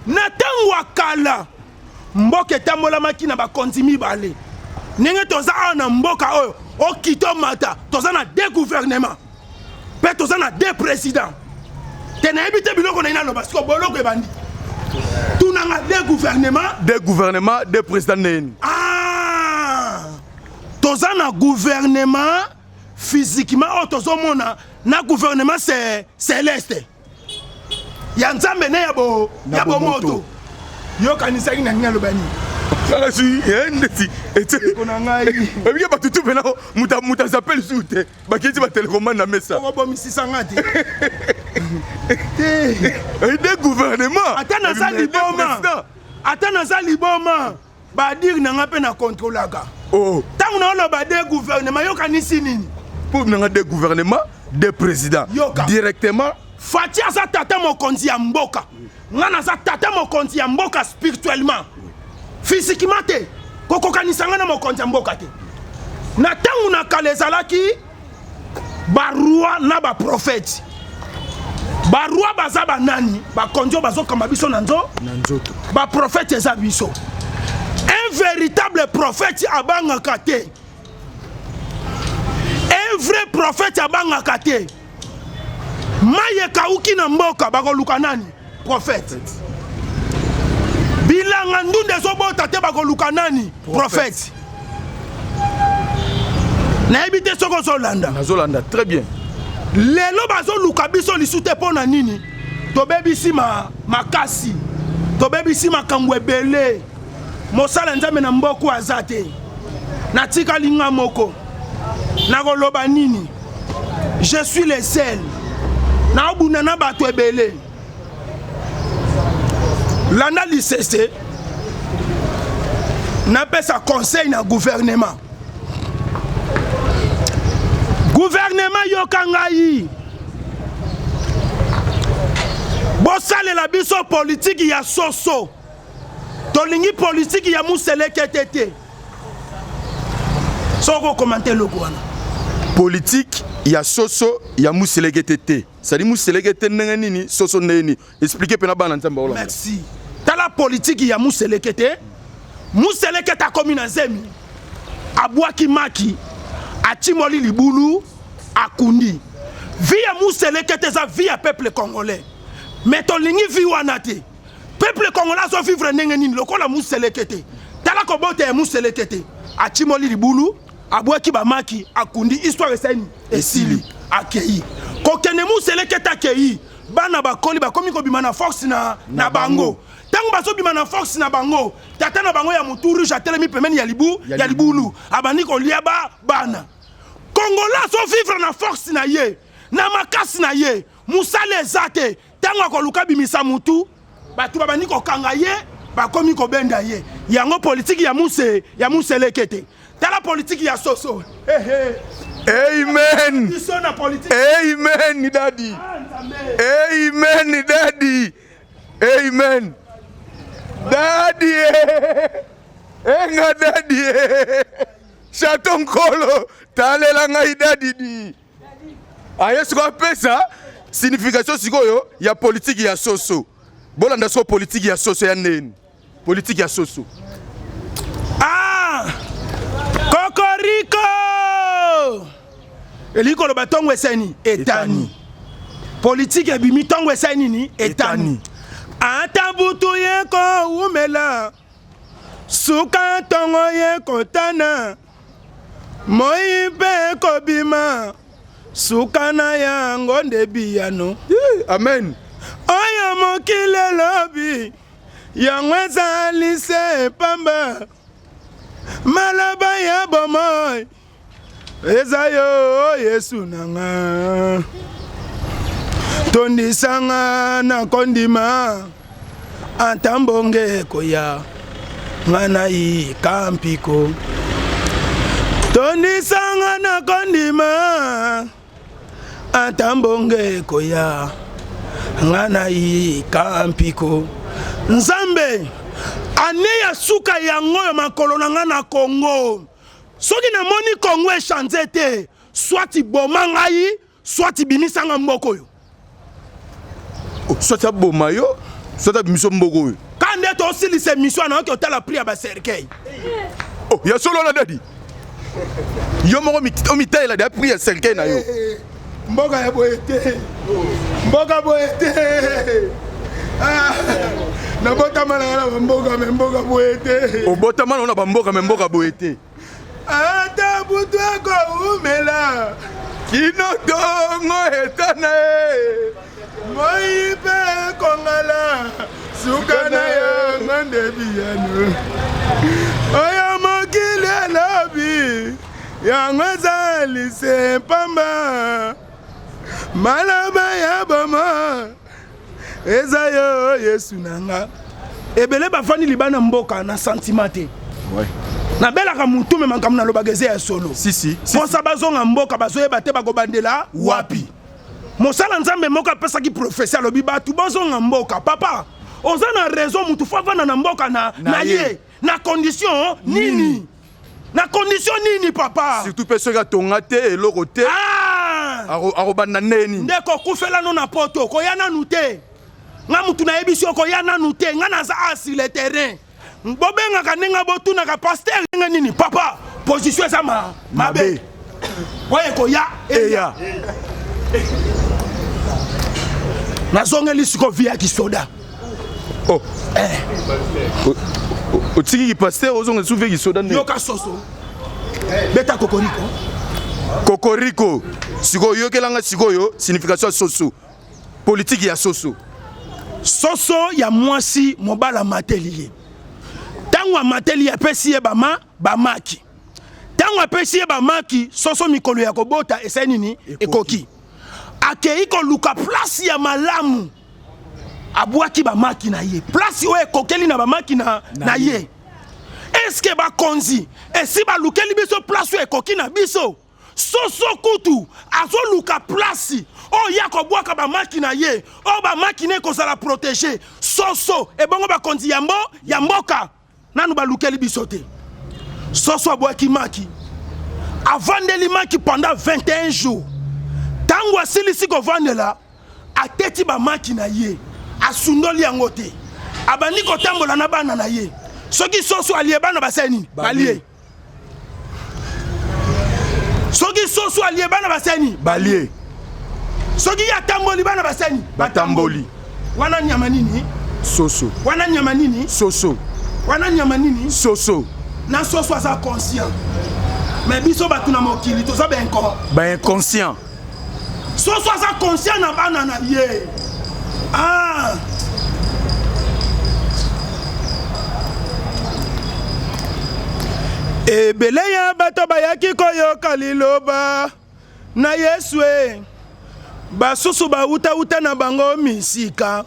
na ntango akala mboka etambolamaki na bakonzi mibale ndenge toza awa na mboka oyo okito mata toza na deux gouvernements mpe toza na deux présidents te nayebi te biloko na ina loba siko boloko ebandi tunanga deux gouvernements deux présidents neni toza na gouvernement physiquement o tozomona na gouvernement céleste ya nzambe ne ya bomoto yokanisaki na nini lobani sala si ndeti ete kona ngai babiye batutu pena muta zappel sute bakiti ba télécommande na mesa ko bomisisa ngati des gouvernements ata naza liboma badire nanga mpe na contrôlaka ntango naoloba de gouvernement yokanisi nini pour nanga des gouvernements des présidents directement Fati aza tata mokonzi ya mboka nga naza tata mokonzi ya mboka spirituellement physiquement te kokokanisa nga na mokonzi ya mboka te na ntango na kala ezalaki baroi na baprofete baroi baza banani bakonzi oyo bazokamba biso na nzoto baprofete eza biso un véritable prophète abangaka te un vrai prophète abangaka te maye kauki na mboka bakoluka nani prophète bilanga ndunde ezobota te bakoluka nani prophète nayebi te soko ozolanda nazolanda très bien lelo bazoluka biso lisu te mpo na nini tobebisi makasi tobebisi makambo ebele mosala nzambe na mboka aza te natikali nga moko nakoloba nini je suis le seul naobunda na bato ebele landa lisese napesa conseil na gouvernement yoka ngai bosalela biso politiki ya soso tolingi politiki ya muselekete te soko komante loko wana politique ya soso ya muselekete te sadi muselekete ndenge nini soso ndeni expliquer pena bana nzamba ola merci tala politiki ya muselekete akomi na zemi abwaki maki atimoli libulu akundi vie ya muselekete eza vie ya peuple congolais mais tolingi vie wana te peuple congolais azo vivre ndenge nini lokola muselekete tala kobota ya muselekete atimoli libulu abwaki bamaki akundi histoire eseni esili akei kokene muselekete akei bana bakoli bakomi kobima na force na bango tango bazobima na force na bango tata na bango ya muturu jatelemi pemeni ya libulu abandi kolia bana Congolais azo vivre na force na ye na makasi na ye musala eza te tango akoluka bimisa mutu bato babandi kokanga ye bakomi kobenda ye yango politiki ya muselekete tala politiki ya soso amen amen daddy amen daddy amen daddy enga daddy chaton kolo talela ngai daddy di ayesu ko pesa signification sikoyo ya politiki ya soso bolanda so politiki ya soso ya neni politiki ya soso kokoriko elikolo batongo eseni etani politiki ebimi tongo eseni ni etani ata butu ye ko umela suka tongo ye kotana moi pe kobima suka na yango nde biyano amen oyo mokile lobi yango ezali se pamba malaba ya bomoi eza yo yesu nanga tondisanga na kondima ata mbonge koya nga na yika mpiko tondisanga na kondima ata mbonge koya nga na yika mpiko nzambe ane ya suka yango ya makolo na nga na Congo soki namoni Congo echange te soit boma ngai soit bimisanga mboko yo soit aboma yo soit abimiso mboko yo kande to osilisa mission na oki otala pri ya baserkei ya solo na dadi yo moko omitaela de pri ya serkei na yo mboka ya boye te nabotama na bamboka me mboka boye te obotama na bamboka me mboka boye te ata butu ekoumela kino tongo etana moi mpe Lala, Sukana Yangande Biano. Oya Mokile Lobi, Yangazali Sempamba, Malaba Yabama, Ezayo Yesunanga. Ebele bafani libana mboka na sentimate. Ouais. Na bela ka mutu me mankam na lobageze ya solo. Si. Posa bazonga mboka bazoye bate bakobandela wapi. Mosala nzambe moko apesa ki professeur lobi batu bazonga mboka papa. Oza na raison mutu favana na mboka na ye. Na condition nini? Na condition nini papa? Surtout personne qui a tongate et l'oroté. Ah! Arobanda neni. Ndeko kufela no na poto ko yana nute. Nga mutu na ebisio ko yana nute nga na za asi le terrain. Bobenga kanenga botuna ka pasteur nga nini papa position eza mabe. Waye ko ya Eya. Nazongeli siko via kisoda. Oh. Otiki ki pasteur ozonga souve ki soda ne. Yoka soso. Beta kokoriko. Kokoriko. Siko yo kelanga siko yo signification soso. Politique ya soso. Soso ya mwasi mobala mateliye. Tango amateli apesi ye bamaki. Tango apesi ye bamaki soso mikolo ya kobota esa nini ekoki. Akei ko luka place ya malamu. Abwaki bamaki na ye. Place o ekokeli na bamaki na ye. Eske ba konzi esi ba lukeli biso place o ekoki na biso. Soso kutu azo luka place o ya ko bwaka bamaki na ye. O bamaki ne ko sala protéger. Soso e bongo ba konzi ya mboka. Nanu ba lukeli biso te. Soso abwaki maki. Avandeli maki pendant 21 jours. Tango asilisi ko vandela ateti bamaki na ye. Asundoli yango te. Abandi ko tambola na bana na ye. Soki soso alie bana baseni balie. Soki soso alie bana baseni balie. Soki ya tamboli bana baseni batamboli. Wana nyama nini? Soso. Wana nyama nini? Soso. Wana nyama nini? Soso. Na soso aza conscient. Mais biso batu na mokili toza benko. Ba inconscient. Soso aza conscient na bana na ye. Ah. Ebele ya bato bayaki koyoka liloba na Yesu e. Basusu bauta na bango misika.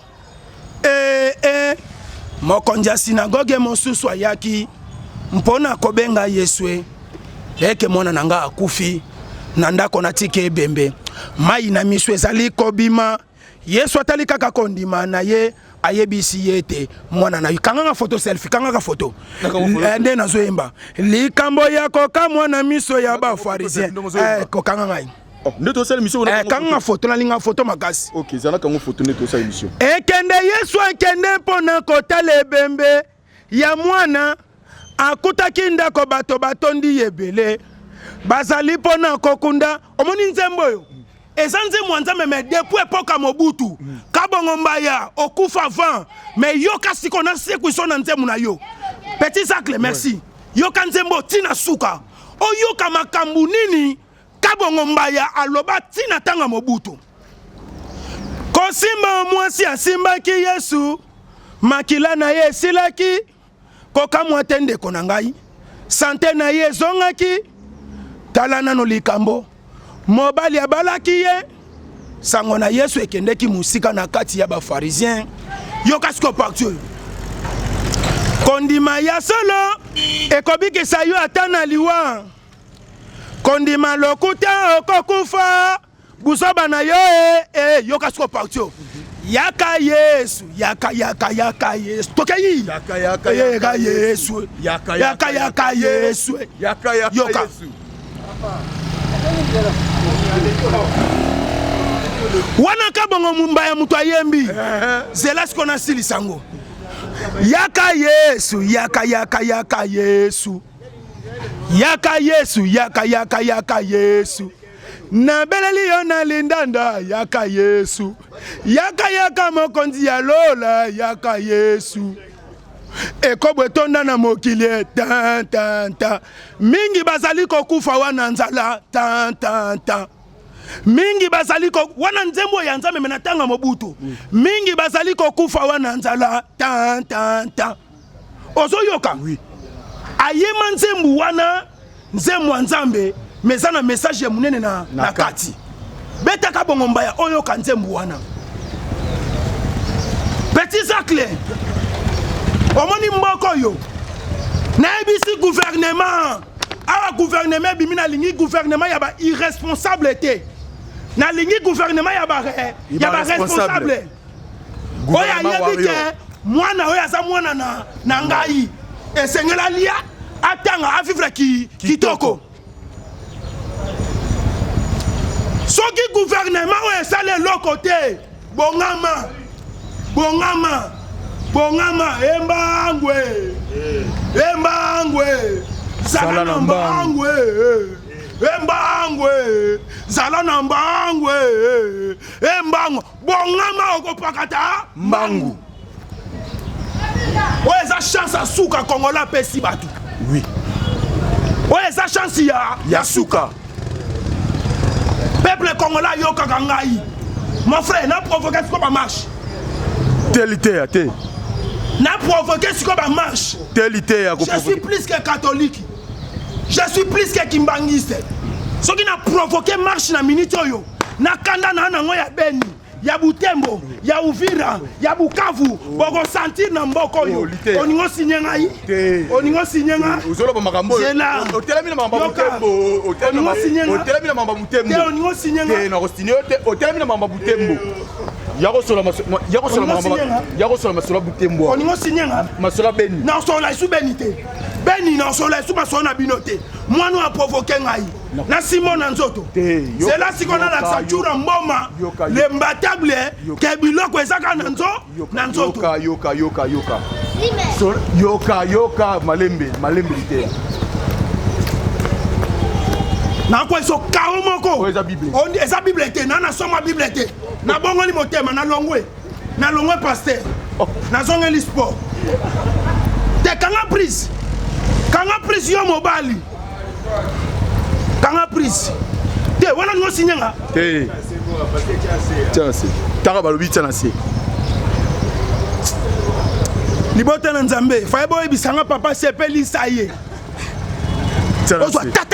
Mokonzi ya sinagoge mosusu ayaki mpona kobenga Yesu e. Eke mwana nanga akufi na ndako na tike ebembe. Mai na miso ezali kobima. Yesu atali kaka kondima na ye ayebisi yete mwana na kanganga photo selfie kanganga photo nde nazoyemba likambo ya koka mwana miso ya ba pharisien kokanga ngai Neto sala mission na kanganga photo na linga photo makasi. OK, zana kango photo neto sala mission. Ekende Yesu akende mpona kotala ebembe ya mwana akutaki ndako bato batondi yebele bazali mpona kokunda omoni nzembo yo. Ezanze mwanzame me depuis époque Mobutu kabongo mbaya okufa avant mais yoka sikona sekwiso na nzemu na yo petit sacle merci yoka nzembo tina suka o yoka makambu nini kabongo mbaya aloba tina tanga Mobutu kosimba mwasi asimbaki Yesu makila na ye silaki koka mwatende konangai sante na ye zongaki talana no likambo mobali abalaki ye sango na Yesu ekendeki musika na kati ya ba pharisien yoka siko parti kondima ya solo ekobikisa yo atana liwa kondima lokuta okokufa busoba na yo yoka siko parti yaka Yesu yaka Yesu tokeyi yaka Yesu yaka Yesu yaka Yesu wana kabongo mumba ya mutu ayembi zela sikona sili sango yaka Yesu yaka Yesu yaka Yesu yaka Yesu na beleli yo na lindanda yaka Yesu yaka mokonzi ya lola yaka Yesu ekobwe tonda na mokili tan mingi bazali kokufa wana nzala tan mingi bazali ko wana nzembo ya nzambe menatanga mobutu mingi bazali ko kufa wana nzala tan tan tan ozoyoka oui ayema nzembo wana nzembo nzambe mezana message ya munene na kati betaka bongo mbaya oyoka nzembo wana petit sacle omoni mboko yo na ebisi gouvernement awa gouvernement bimina lingi gouvernement ya ba irresponsable te na lingi gouvernement ya ba responsable oya yebi ke mwana oya za mwana na ngai esengela lia atanga avivre kitoko soki gouvernement oyo esala eloko te bongama embangwe zala na mbangwe zala na mbangwe embangwe bongama okopakata mbangu oyo eza chance ya suka kongola apesi bato oui oyo eza chance ya suka peuple congolais ayokaka ngai mon frère na provoqué siko bamarche telite te na provoqué siko bamarche telite ya je suis plus que catholique je suis plus que kimbangiste soki na provoqué marche na minute oyo na kanda na nango ya Beni ya Butembo ya Uvira ya Bukavu boko sentir na mboko oyo oningo signé ngai oningo signé ngai uzolo ba makambo otelami na mamba Butembo otelami na mamba Butembo oningo signé ngai na rostine otelami na mamba Butembo yako sola masola Butembo oningo signé ngai masola Beni na sola isu Beni te Beni na sola isu masola na binote mwanu a provoqué ngai na Simon na nzoto c'est là si qu'on a la satura mboma le mbatable ke biloko ezaka na nzoto yoka malembe lite na kwa so kao moko eza bible eza bible te na soma bible te na bongoli motema na longwe pasteur na zongeli sport te kanga prise yo mobali kanga prise te wana ngo sinyanga te tiasi taka balobi tianasi libota na nzambe faye boye bisanga papa sepeli saye ozwa ta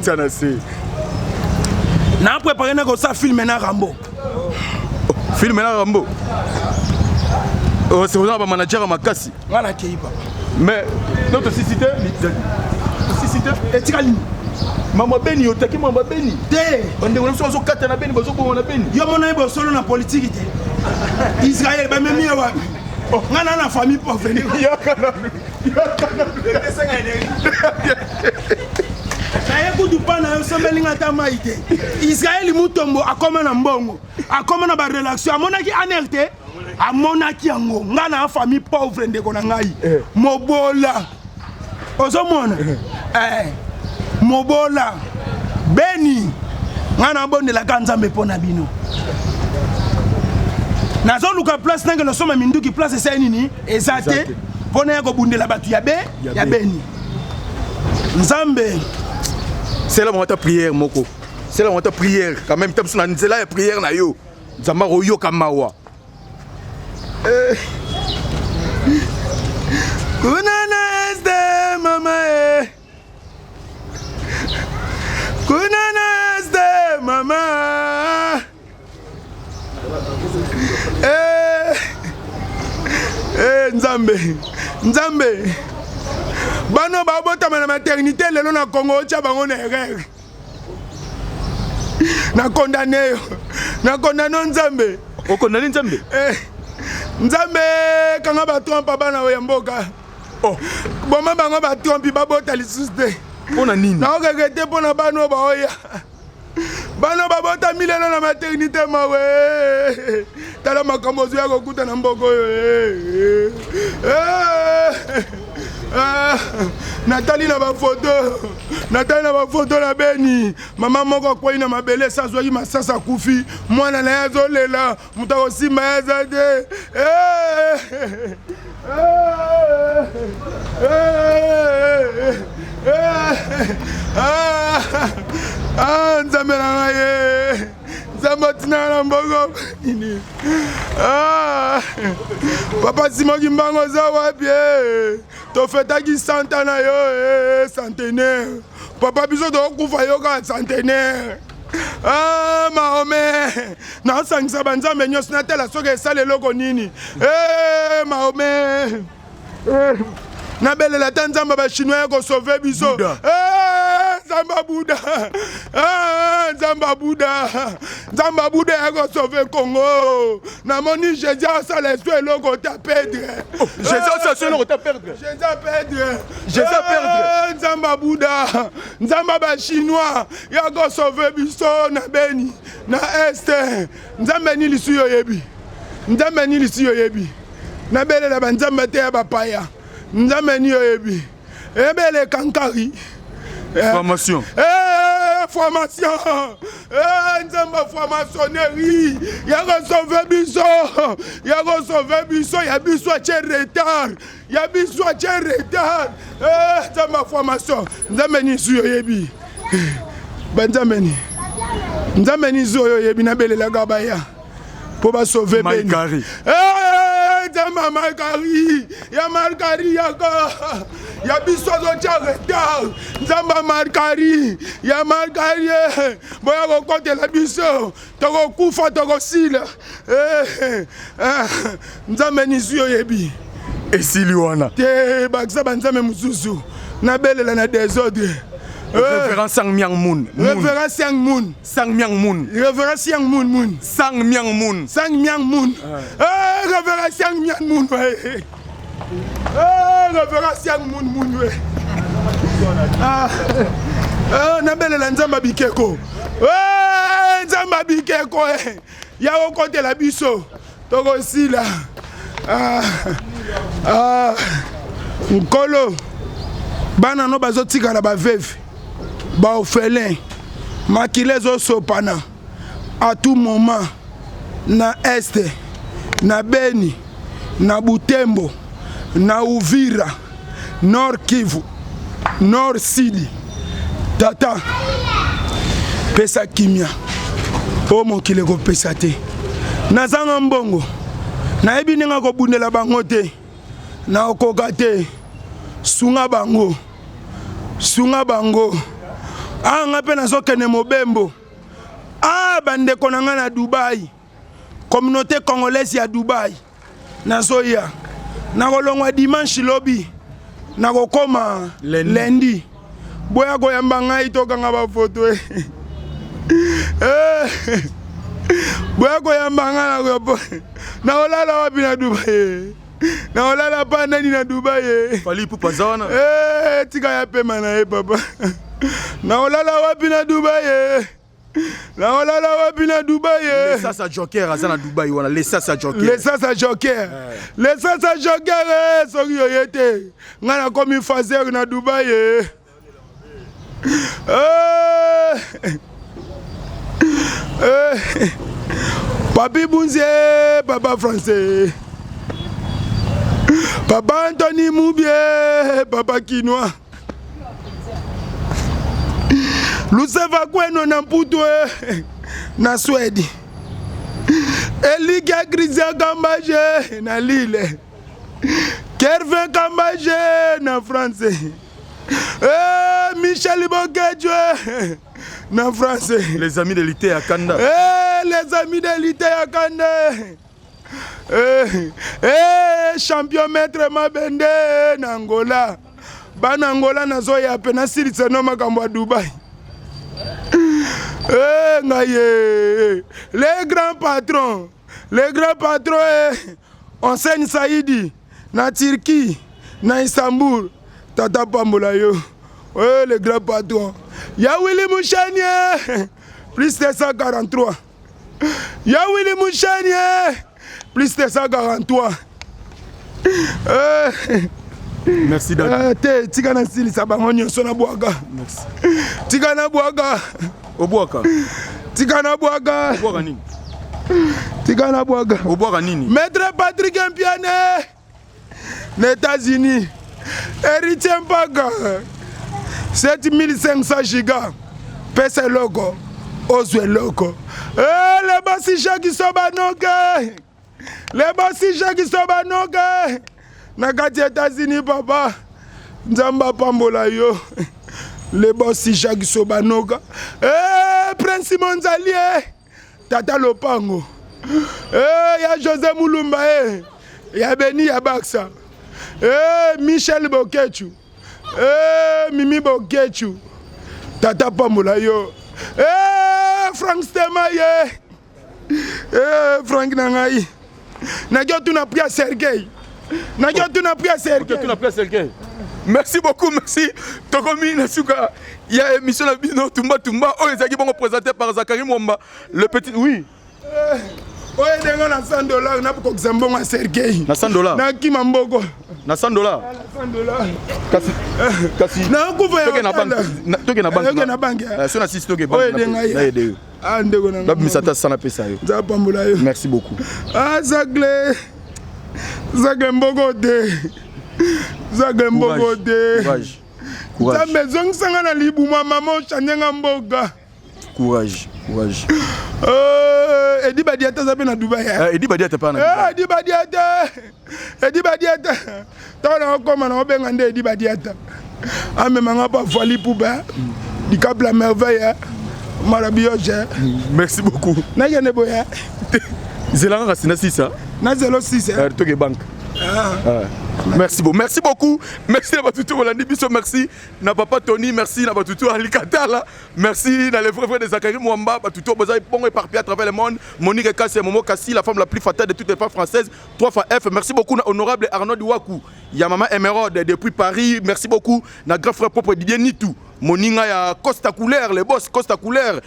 tianasi na préparé na ko sa filmer na Rambo c'est vraiment ba manager makasi ngala keiba mais notre société etikali mama Beni otaki mama Beni te onde on so kata na Beni bazo bomona Beni yo mona ibo solo na politique te Israël ba memi wa ngana na famille pauvre na ekudu pana yo sombelinga ta maite Israël mutombo akoma na mbongo akoma na ba relation amonaki anerte amonaki yango ngana na famille pauvre ndeko na ngai mobola ozomona mobola Beni ngana bondela kanzambe pona bino nazo luka place nanga nosoma minduki place esa nini ezate pona ya kobundela batu ya Beni nzambe c'est la montée prière moko c'est la montée prière quand même tape na nzela ya prière na yo nzamba royo kamawa kunana este mama kunana este mama nzambe bano babotama na maternité lelo na Congo otia bango na erreur na condamné nzambe okondamné nzambe nzambe kanga batrompa bana ya mboka boma bango batrompi babota lisusu te mpona nini naoregrete mpona bano baoya bano babota milelo na maternité mawe tala makambo ozwi ya kokuta na mboka oyo natali na bafoto na Beni mama moko akwai na mabele sazwaki masasa kufi mwana na ye azolela moto akosimba ye aza te nzambe na ngai nzambe otina na mbongo nini papa simoki mbango oza wapi tofetaki santa na yo centenaire papa biso tokokufa yo kaka centenaire Mahome naosangisa banzambe nyonso natala soki esala eloko nini Mahome nabelela ta nzambe bachinois ya kosauve biso nzambe buda nzambe buda ya kosauve Congo namoni jésus asala esu eloko ta perdre jésus asala eloko ta perdre nzambe buda nzambe bachinois ya kosauve biso na beni na este nzambe ni lisu yoyebi nabelela banzambe te ya bapaya nzambe ni oyebi ebele kankari formation nzambe formationnerie ya kosauve biso ya biso atie retard nzambe formation nzambe ni isu oyebi banzambe ni isu oyebi nabelelaka baya mpo basauve beni nzambe markari ya biso azotia retard nzambe ya markari boya kokotela biso tokokufa tokosila nzambe nisu oyebi esili wana te bakisa banzambe mosusu nabelela na désordre Révérend Sang Miang Moon. Révérend Sang Moon. Sang Miang Moon. Révérend Sang Moon. Sang Miang Moon. Sang Miang Moon. Révérend Sang Miang Moon. Révérend Sang Moon. Nabelela nzamba bikeko. Nzamba bikeko. Ya okote la biso. Tokosila. Nkolo. Bana no bazotika la baveve. Ba orphelin makile sopana à tout moment na este na Beni na Butembo na Uvira Nord Kivu Nord Sidi tata pesa kimia o mokile ko pesa te nazanga mbongo na ebi ninga ko bundela bango te na okoka te sunga bango anga pe nazokene mobembo bandeko na nga na Dubai communauté congolaise ya Dubai nazoya nakolongwa dimanche lobi nakokoma lundi boya koyamba ngai tokanga bafoto boya koyamba nga nakolala wapi na Dubai nakolala pa nani na Dubai fali pupa zawana tika ya pema na papa naolala wapi na Dubai les sasa joker azana Dubai wana les sasa joker soki oyete ngana komi fazer na Dubai papi bunze papa français papa Anthony Moubie papa Kinois Luseva kweno na mputu na Swedi Eliga Grizia Kambaje na Lille Kervin Kambaje na France Michel Bokejwe na France les amis de l'ité à Kanda les amis de l'ité à Kanda champion maître Mabende na Angola bana Angola nazoya pe na silisa no makambo ya Dubai les grands patrons Hossein Saidi na Turquie na Istanbul tata pambola yo les grands patrons ya Willy Mouchanier plus de 143 ya Willy Mouchanier plus de 143 merci te tika na silisa bango nyonso na bwaka merci tika na bwaka obwaka nini tika na bwaka obwaka nini maître Patrick Mpiane les États-Unis héritier Mpaka 7500 giga. Pesa logo. Ozwe logo. Les bossi Jacques Sobanoke. Les bossi Jacques Sobanoke. Nakati États-Unis papa. Nzamba pambola yo. Les bossi Jacques Sobanoka. Prince Monzalie. Tata Lopango. Ya José Moulumba. Ya Beni Yabaksa. Michel Bokechu. Mimi Bokechu. Tata pambola yo. Frank Stemaye. Frank Nangaï. Nagyo tu n'as pris à Sergei. Nagyo tu n'as pris à Sergei. Merci beaucoup, merci. Tokomi Nasuka. Il y a émission la Bino Tumba Tumba. Oh, ils ont présenté par Zakari Mwamba. Le petit. Oui. Oui, il y a $100. Na pour Xambon à Sergei. Na $100. Na Kimamboko. Na $100. Kasi. Kasi. Na kufa ya. Toke na banque. Toke na banque. Si on assiste toke banque. Na aider. Ah ndego na. Dab misata sana pesa yo. Za pambola yo. Merci beaucoup. Ah Zagle. Zagle Mbogo de. Zagle Mbogo de. Courage. Courage. Za maison sanga na libu maman chanyenga mboga. Courage. Courage. Edi Badiata zabe na Dubai. Edi Badiata pas na. Edi Badiata. Edi Badiata. Tona koma na obenga nde Edi Badiata. Ame manga pa fali pouba. Di Cap la merveille. Marabioje. Merci beaucoup. Na yene boya. Zelanga Rasina 6 ça. Na 06. Toke banque. Merci beaucoup. Merci beaucoup. Merci à Batutu Rolandi Bisso, merci. Na papa Tony, merci. Na Batutu Ali Katala, merci. Na les frères de Zakari Mwamba, Batutu Bozaï Pongo éparpillé à travers le monde. Monique Kassi et Momo Kassi, la femme la plus fatale de toutes les femmes françaises. 3 fois F. Merci beaucoup, na honorable Arnaud Douakou. Yamama Emerald depuis Paris. Merci beaucoup. Na grand frère propre Didier Nitou. Moninga ya Costa Couleur, les boss Costa Couleur,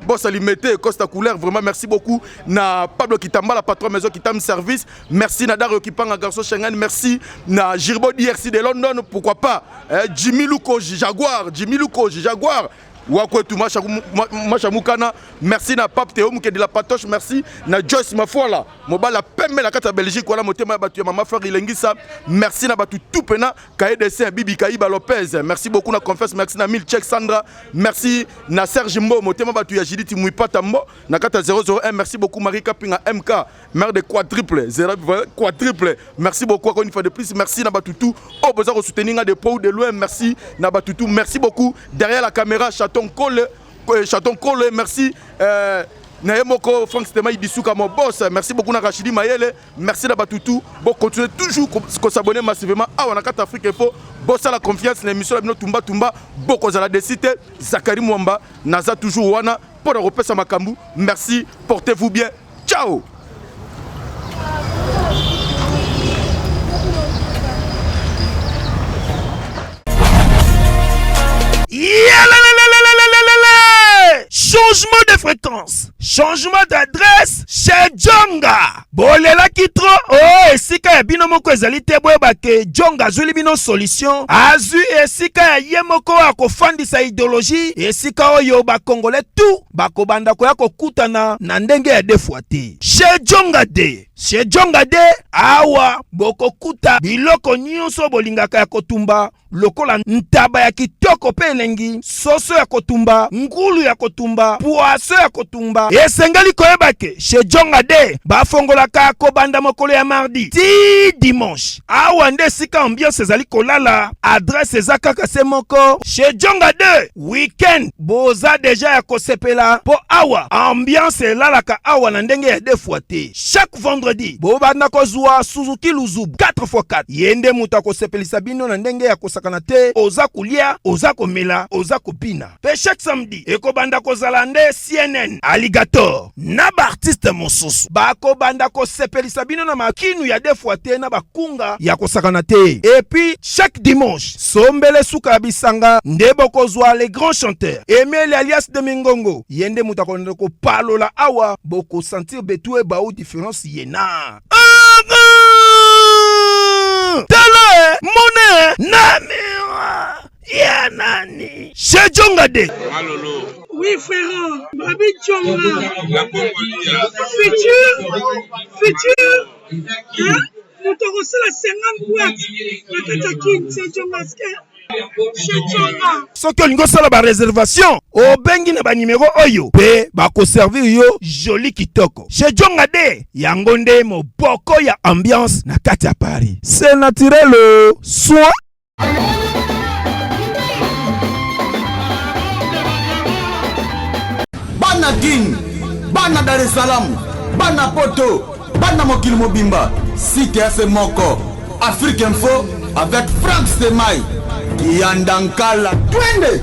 boss Alimete, Costa Couleur, vraiment merci beaucoup. Na Pablo Kitamba, la patron maison Kitam Service, merci na Dario Kipanga, garçon Schengen, merci na Girbo DRC de London, pourquoi pas, Jimmy Luko Jaguar. Wakwetu Machamukana, merci na Pape Théo Mouké de la Patoche, merci na Joyce Mafola, Mobala Pembe la carte Belgique, voilà motema batu Mama Frère Ilengisa, merci na batu Toupena, KDC Bibi Kaïba Lopez, merci beaucoup na Confesse, merci na Milchek Sandra, merci na Serge Mbo, motema batu ya Jiditi Mouipata Mbo, na carte 001, merci beaucoup Marie Kapinga MK, mère de quadruple, merci beaucoup encore une fois de plus, merci na batu tout, au besoin de soutenir des pots de loin, merci na batu tout, merci beaucoup, derrière la caméra, Chaton Cole, merci. Naemoko Frank Stema Idisuka mon boss, merci beaucoup na Rachidi Mayele, merci na Batutu. Bon continuez toujours à s'abonner massivement à Wanakata Afrique Info. Bossa la confiance l'émission la Tumba Tumba, beaucoup à la décité Zakari Mwamba, Naza toujours wana pour Europé Samakambu. Merci, portez-vous bien. Ciao. Changement de fréquence, changement d'adresse chez Djonga. Bolela kitro, oh esika ya bino moko ezali te boyeba ke Djonga azuli bino solution. Azu esika ya ye moko akofandisa idéologie, esika oyo bakongole tout bakobanda koya kokutana na ndenge ya defuate. Chez Djonga de. Chez Djonga de awa bokokuta biloko nyonso bolingaka ya kotumba lokola ntaba ya kitoko pe elengi, soso ya kotumba, ngulu ya kotumba, poaso ya kotumba. Esengeli koyeba ke chez Djonga de bafongolaka kobanda mokolo ya mardi ti dimanche. Awa nde sika ambiance ezali kolala, adresse eza kaka se moko. Chez Djonga de weekend boza deja ya kosepela po awa ambiance elalaka awa na ndenge ya defuate. Chaque vendredi bobanda kozwa Suzuki Luzubu 4x4 yende muta kosepelisa bino na ndenge ya kosakana te, oza kulia, oza komela, oza kopina. Pe chaque samedi ekobanda kozala nde CNN Alligator na ba artiste mosusu bakobanda kosepelisa bino na makinu ya defuate na bakunga ya kosakana te. Et puis chaque dimanche sombele suka bisanga nde bokozwa les grands chanteurs Emile alias de Mingongo yende muta konde ko palola awa boko sentir betue ba ou différence yena. Tele mone namira ya nani chez Djonga de. Oui frère, Babi Djonga. Futur. Hein? Nous t'aurons la 50 boîtes. La Katakine, c'est Djonga. soki olingi osala baréservation obengi na banimero oyo mpe bakoservir yo joli kitoko chez Djonga de yango nde moboko ya ambiance na kati ya Paris. C'est naturel soin. Bana Guine, Bana Dar es Salaam, Bana Poto, Bana Mokili Mobimba, Site FM Moko, Afrique Info avec Frank Semaï, Yandankala, Twende.